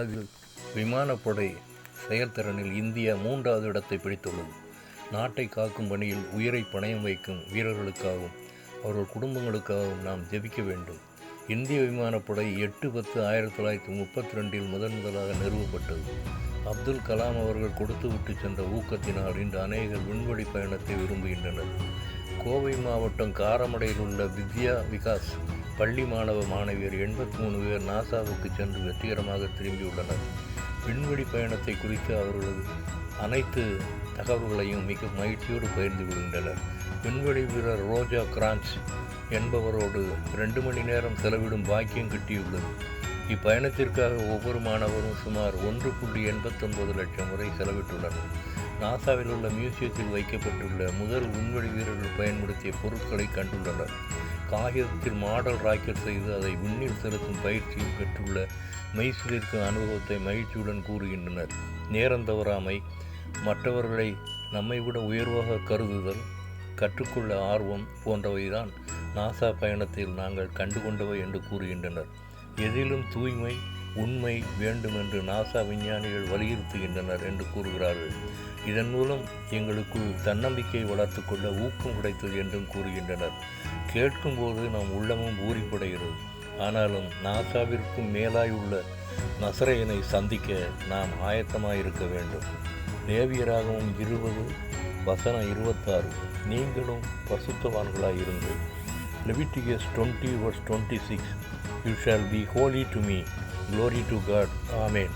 அளவில் விமானப்படை செயல்திறனில் இந்தியா 3வது இடத்தை பிடித்துள்ளது. நாட்டை காக்கும் பணியில் உயிரை பணயம் வைக்கும் வீரர்களுக்காகவும் அவர்கள் குடும்பங்களுக்காகவும் நாம் ஜெபிக்க வேண்டும். இந்திய விமானப்படை 8/10/1932 முதலாக நிறுவப்பட்டது. அப்துல் கலாம் அவர்கள் கொடுத்துவிட்டு சென்ற ஊக்கத்தினால் இன்று அநேகர் விண்வெளி பயணத்தை விரும்புகின்றனர். கோவை மாவட்டம் காரமடையில் உள்ள வித்யா விகாஸ் பள்ளி மாணவ மாணவியர் 83 பேர் நாசாவுக்கு சென்று வெற்றிகரமாக திரும்பியுள்ளனர். விண்வெளி பயணத்தை குறித்து அவர்களது அனைத்து தகவல்களையும் மிக மகிழ்ச்சியோடு பகிர்ந்து கொள்கின்றனர். விண்வெளி வீரர் ரோஜா கிரான்ச் என்பவரோடு 2 மணி நேரம் செலவிடும் பாக்கியம் கிட்டியுள்ளது. இப்பயணத்திற்காக ஒவ்வொரு மாணவரும் சுமார் 1.89 லட்சம் வரை செலவிட்டுள்ளனர். நாசாவில் உள்ள மியூசியத்தில் வைக்கப்பட்டுள்ள முதல் விண்வெளி வீரர்கள் பயன்படுத்திய பொருட்களை கண்டுள்ளனர். காகிதத்தில் மாடல் ராக்கெட் செய்து அதை விண்ணில் செலுத்தும் பயிற்சியில் பெற்றுள்ள மெய்சிலிருக்கும் அனுபவத்தை மகிழ்ச்சியுடன் கூறுகின்றனர். நேரம் தவறாமை, மற்றவர்களை நம்மை விட உயர்வாக கருதுதல், கற்றுக்கொள்ள ஆர்வம் போன்றவைதான் நாசா பயணத்தில் நாங்கள் கண்டுகொண்டவை என்று கூறுகின்றனர். எதிலும் தூய்மை, உண்மை வேண்டும் என்று நாசா விஞ்ஞானிகள் வலியுறுத்துகின்றனர் என்று கூறுகிறார்கள். இதன் மூலம் எங்களுக்குள் தன்னம்பிக்கை வளர்த்து கொள்ள ஊக்கம் கிடைத்தது என்றும் கூறுகின்றனர். கேட்கும்போது நம் உள்ளமும் பூரிப்படைகிறது. ஆனாலும் நாசாவிற்கும் மேலாயுள்ள நசரேயனை சந்திக்க நாம் ஆயத்தமாயிருக்க வேண்டும். லேவியராகவும் 20:26 நீங்களும் பரிசுத்தவான்களாயிருங்கள். Leviticus 20:26 You shall be holy to me. Glory to God. Amen.